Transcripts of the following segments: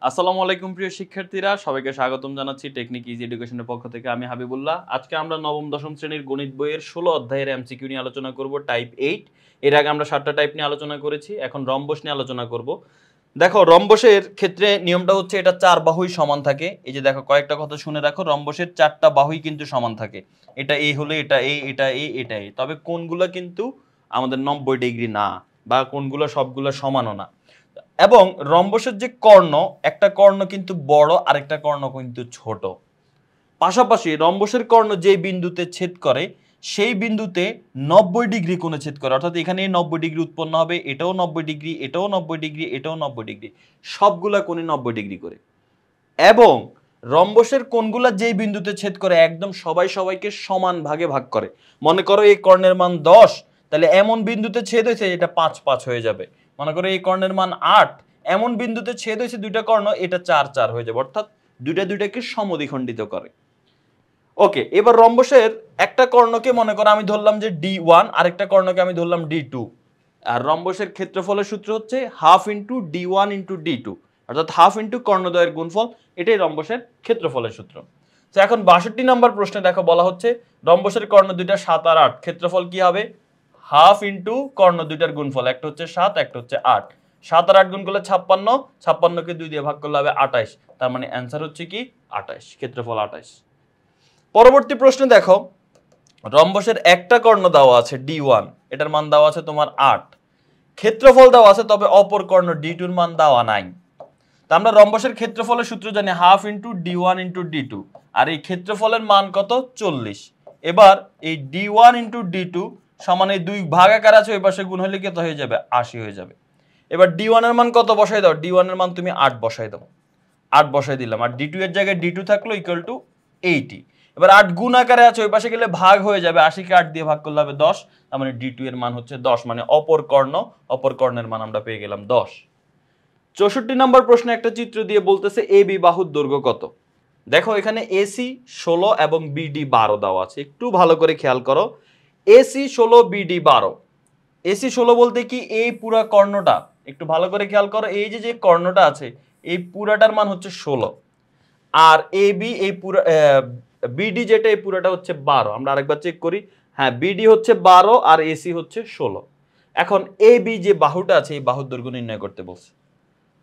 আসসালামু আলাইকুম প্রিয় শিক্ষার্থীরা, সবাইকে স্বাগতম জানাচ্ছি টেকনিক ইজি এডুকেশনের পক্ষ থেকে। আমি হাবিবুল্লাহ। আজকে আমরা নবম দশম শ্রেণীর গণিত বইয়ের 16 অধ্যায়ের এমসিকিউ নিয়ে আলোচনা করব, টাইপ 8। এর আগে আমরা 7টা টাইপ নিয়ে আলোচনা করেছি, এখন রম্বস নিয়ে আলোচনা করব। দেখো, রম্বসের ক্ষেত্রে নিয়মটা হচ্ছে এটা 4 বাহুই সমান থাকে। এই যে দেখো, কয়েকটা কথা শুনে রাখো, রম্বসের 4টা বাহুই কিন্তু সমান থাকে। এটা এ হলে এটা এ, এটা এ, এটা এ। তবে কোণগুলো কিন্তু আমাদের 90 ডিগ্রি না, বা কোণগুলো সবগুলো সমানও না। এবং রম্বসের যে কর্ণ, একটা কর্ণ কিন্তু বড়, আরেকটা কর্ণ কিন্তু ছোট। পাশাপাশি রম্বসের কর্ণ যে বিন্দুতে ছেদ করে সেই বিন্দুতে 90 ডিগ্রি কোণে ছেদ করে, অর্থাৎ এখানে 90 ডিগ্রি উৎপন্ন হবে, এটাও 90 ডিগ্রি, এটাও 90 ডিগ্রি, এটাও 90 ডিগ্রি, সবগুলা কোণে 90 ডিগ্রি করে। এবং রম্বসের কোণগুলা যেই বিন্দুতে ছেদ করে একদম সবাই সবাইকে সমান ভাগে ভাগ করে। মনে করো এই কর্ণের মান 10, তাহলে এমন বিন্দুতে ছেদ হয়েছে এটা 5 5 হয়ে যাবে। মনে করো এই কর্ণের মান 8, এমন বিন্দুতে ছেদ হয়েছে দুইটা কর্ণ, এটা 4 4 হয়ে যাবে, অর্থাৎ দুইটা দুইটাকে সমদ্বিখণ্ডিত করে। ওকে, এবার রম্বসের একটা কর্ণকে মনে করো আমি ধরলাম যে D1, আরেকটা কর্ণকে আমি ধরলাম D2। আর রম্বসের ক্ষেত্রফলের সূত্র হচ্ছে half into D1 into D2, অর্থাৎ হাফ ইন্টু কর্ণদ্বয়ের গুণফল। এটাই রম্বসের ক্ষেত্রফলের সূত্র। তো এখন 62 নম্বর প্রশ্নে দেখো বলা হচ্ছে রম্বসের কর্ণ দুইটা 7 আর 8, ক্ষেত্রফল কি হবে? হাফ ইন্টু কর্ণ দুইটার গুণফল, একটা হচ্ছে 7, একটা হচ্ছে 8। 7 আর 8 গুণ করলে 56, 56কে 2 দিয়ে ভাগ করলে হবে 28। তার মানে অ্যান্সার হচ্ছে কি 28, ক্ষেত্রফল 28। পরবর্তী প্রশ্নে দেখো, রম্বসের একটা কর্ণ দেওয়া আছে D1, এটার মান দেওয়া আছে তোমার 8, ক্ষেত্রফল দেওয়া আছে, তবে অপর কর্ণ D2 এর মান দেওয়া নাই। তা আমরা রম্বসের ক্ষেত্রফলের সূত্র জানি half into D1 into D2, আর এই ক্ষেত্রফলের মান কত? 40। এবার এই D1 ইন্টু D2 সমান এই দুই ভাগাকার আছে, ওই পাশে গুণ হলে কত হয়ে যাবে? 80 হয়ে যাবে। এবার D1 এর মান কত বসাই দাও? D1 এর মান তুমি 8 বসাই দাও। 8 বসাই দিলাম, আর D2 এর জায়গায় D2 থাকলো ইকুয়াল টু 80। এবার 8 গুণ আকারে আছে, ওই পাশে গেলে ভাগ হয়ে যাবে, 80কে 8 দিয়ে ভাগ করলে হবে 10। তার মানে D2 এর মান হচ্ছে 10, মানে অপর কর্ণের মান আমরা পেয়ে গেলাম 10। 64 নম্বর প্রশ্নে একটা চিত্র দিয়ে বলতেছে AB বাহুর দৈর্ঘ্য কত। দেখো এখানে AC 16 এবং BD 12 দেওয়া আছে, একটু ভালো করে খেয়াল করো। AC 16, BD 12। AC 16 বলতে কি এই পুরা কর্ণটা, একটু ভালো করে খেয়াল করো, এই যে যে কর্ণটা আছে এই পুরাটার মান হচ্ছে 16। আর AB এই পুরা BD যেটা এই পুরাটা হচ্ছে 12। আমরা আরেকবার চেক করি। হ্যাঁ, BD হচ্ছে 12 আর AC হচ্ছে 16। এখন AB যে বাহুটা আছে এই বাহুর দৈর্ঘ্য নির্ণয় করতে বলছে।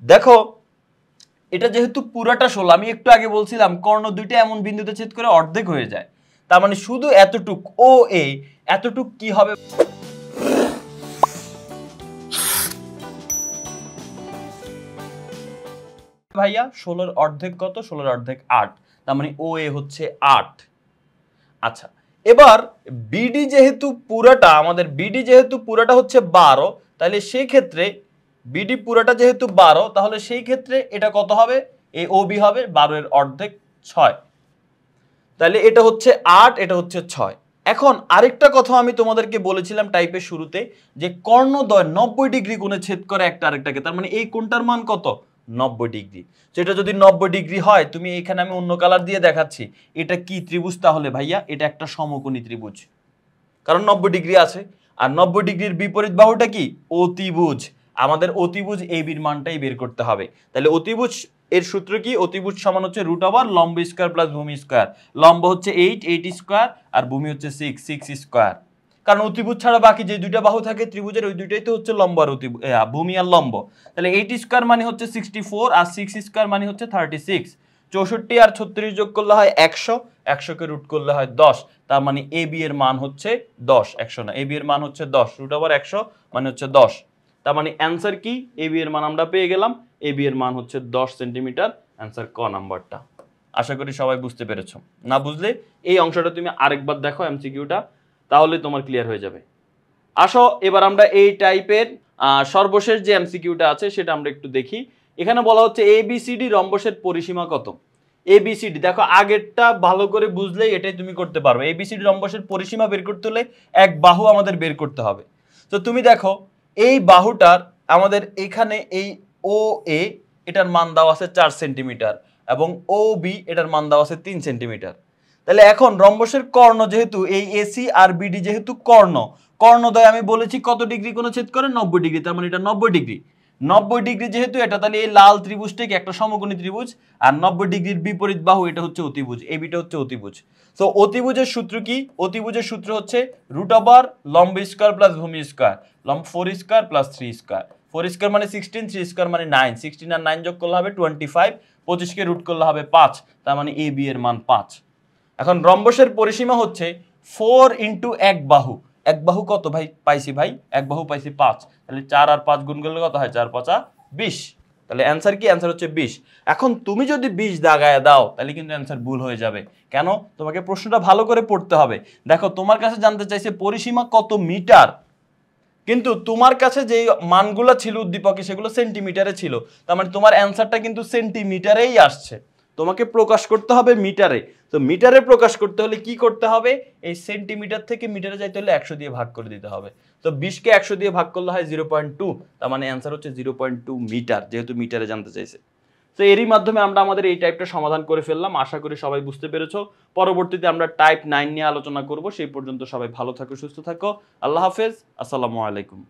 দেখো এটা যেহেতু পুরাটা 16, আমি একটু আগে বলছিলাম কর্ণ দুইটা এমন বিন্দুতে ছেদ করে অর্ধেক হয়ে যায়, তার মানে শুধু এতটুক OA, এতটুক কি হবে ভাইয়া? 16 অর্ধেক কত? 16 অর্ধেক 8, তার মানে OA হচ্ছে 8। আচ্ছা, এবার BD যেহেতু পুরাটা হচ্ছে 12, তাহলে সেই ক্ষেত্রে BD পুরাটা যেহেতু 12, তাহলে সেই ক্ষেত্রে এটা কত হবে? এই OB হবে 12 এর অর্ধেক 6। তাহলে এটা হচ্ছে 8, এটা হচ্ছে 6। এখন আরেকটা কথা আমি তোমাদেরকে বলেছিলাম টাইপের শুরুতে, যে কর্ণদ্বয় 90 ডিগ্রি কোণে ছেদ করে একটা আরেকটাকে, তার মানে এই কোণটার মান কত? 90 ডিগ্রি। সেটা যদি 90 ডিগ্রি হয়, তুমি এখানে আমি অন্য কালার দিয়ে দেখাচ্ছি, এটা কি ত্রিভুজ? তাহলে ভাইয়া এটা একটা সমকোণী ত্রিভুজ, কারণ 90 ডিগ্রি আছে। আর 90 ডিগ্রির বিপরীত বাহুটা কি? অতিভুজ। আমাদের অতিভুজ ABর মানটাই বের করতে হবে। তাহলে অতিভুজ এর সূত্র কি? অতিভুজ সমান হচ্ছে রুট ওভার লম্ব স্কয়ার প্লাস ভূমি স্কয়ার। লম্ব হচ্ছে 8, 8 স্কয়ার, আর ভূমি হচ্ছে 6, 6 স্কয়ার। কারণ অতিভুজ ছাড়া বাকি যে দুইটা বাহু থাকে ত্রিভুজের, ওই দুইটাই তো হচ্ছে লম্ব আর ভূমি আর লম্ব। তাহলে 8 স্কয়ার মানে হচ্ছে 64, আর 6 স্কয়ার মানে হচ্ছে 36। 64 আর 36 যোগ করলে হয় 100, 100কে রুট করলে হয় 10। তার মানে AB এর মান হচ্ছে 10, 100 না, AB এর মান হচ্ছে 10, রুট ওভার 100 মানে হচ্ছে 10। তার মানে অ্যান্সার কি? AB এর মান আমরা পেয়ে গেলাম, AB এর মান হচ্ছে 10 সেন্টিমিটার। অ্যান্সার ক নাম্বারটা। আশা করি সবাই বুঝতে পেরেছো। না বুঝলে এই অংশটা তুমি আরেকবার দেখো এমসিকিউটা, তাহলে তোমার ক্লিয়ার হয়ে যাবে। আসো এবার আমরা এই টাইপের সর্বশেষ যে এমসিকিউটা আছে সেটা আমরা একটু দেখি। এখানে বলা হচ্ছে ABCD রম্বসের পরিসীমা কত। ABCD দেখো, আগেরটা ভালো করে বুঝলেই এটাই তুমি করতে পারবে। ABCD রম্বসের পরিসীমা বের করতে হলে এক বাহু আমাদের বের করতে হবে। তো তুমি দেখো এই বাহুটার আমাদের এখানে এই OA এটার মান দেওয়া আছে 4 সেন্টিমিটার, এবং OB এটার মান দেওয়া আছে 3 সেন্টিমিটার। তাহলে এখন রম্বসের কর্ণ যেহেতু এই AC আর BD যেহেতু কর্ণদ্বয় আমি বলেছি কত ডিগ্রি কোণে ছেদ করে? 90 ডিগ্রি, তার মানে এটা 90 ডিগ্রি। 90 ডিগ্রি যেহেতু এটা, তাহলে এই লাল ত্রিভুজটা কি একটা সমকোণী ত্রিভুজ, আর 90 ডিগ্রির বিপরীত বাহু এটা হচ্ছে অতিভুজ, এই বিটা হচ্ছে অতিভুজ। তো অতিভুজের সূত্র কি? অতিভুজের সূত্র হচ্ছে রুট ওভার লম্ব স্কয়ার প্লাস ভূমি স্কয়ার, লম্ব 4 স্কয়ার প্লাস 3 স্কয়ার। 4 স্কয়ার মানে 16, 3 স্কয়ার মানে 9, 16 আর 9 যোগ করলে হবে 25, 25 কে রুট করলে হবে 5, তার মানে এ বি এর মান 5। এখন রম্বসের পরিসীমা হচ্ছে 4 ইন্টু এক বাহু। এক বাহু কত ভাই পাইছি? ভাই এক বাহু পাইছি 5, তাহলে 4 আর 5 গুণ করলে কত হয়? 4 5 20, তাহলে অ্যান্সার কি? অ্যান্সার হচ্ছে 20। এখন তুমি যদি 20 দাগায় দাও তাহলে কিন্তু অ্যান্সার ভুল হয়ে যাবে। কেন? তোমাকে প্রশ্নটা ভালো করে পড়তে হবে। দেখো তোমার কাছে জানতে চাইছে পরিসীমা কত মিটার, কিন্তু তোমার কাছে যে মানগুলো ছিল উদ্দীপকে সেগুলো সেন্টিমিটারে ছিল, তার মানে তোমার অ্যান্সারটা কিন্তু সেন্টিমিটারেই আসছে। তোমাকে প্রকাশ করতে হবে মিটারে। তো মিটারে প্রকাশ করতে হলে কি করতে হবে? এই সেন্টিমিটার থেকে মিটারে যাইতে হলে 100 দিয়ে ভাগ করে দিতে হবে। তো 20 কে 100 দিয়ে ভাগ করলে হয় 0.2, তার মানে অ্যান্সার হচ্ছে 0.2 মিটার, যেহেতু মিটারে জানতে চাইছে। তো এরই মাধ্যমে আমরা আমাদের এই টাইপটা সমাধান করে ফেললাম। আশা করি সবাই বুঝতে পেরেছো। পরবর্তীতে আমরা টাইপ 9 নিয়ে আলোচনা করব। সেই পর্যন্ত সবাই ভালো থাকো, সুস্থ থাকো। আল্লাহ হাফেজ, আসসালামু আলাইকুম।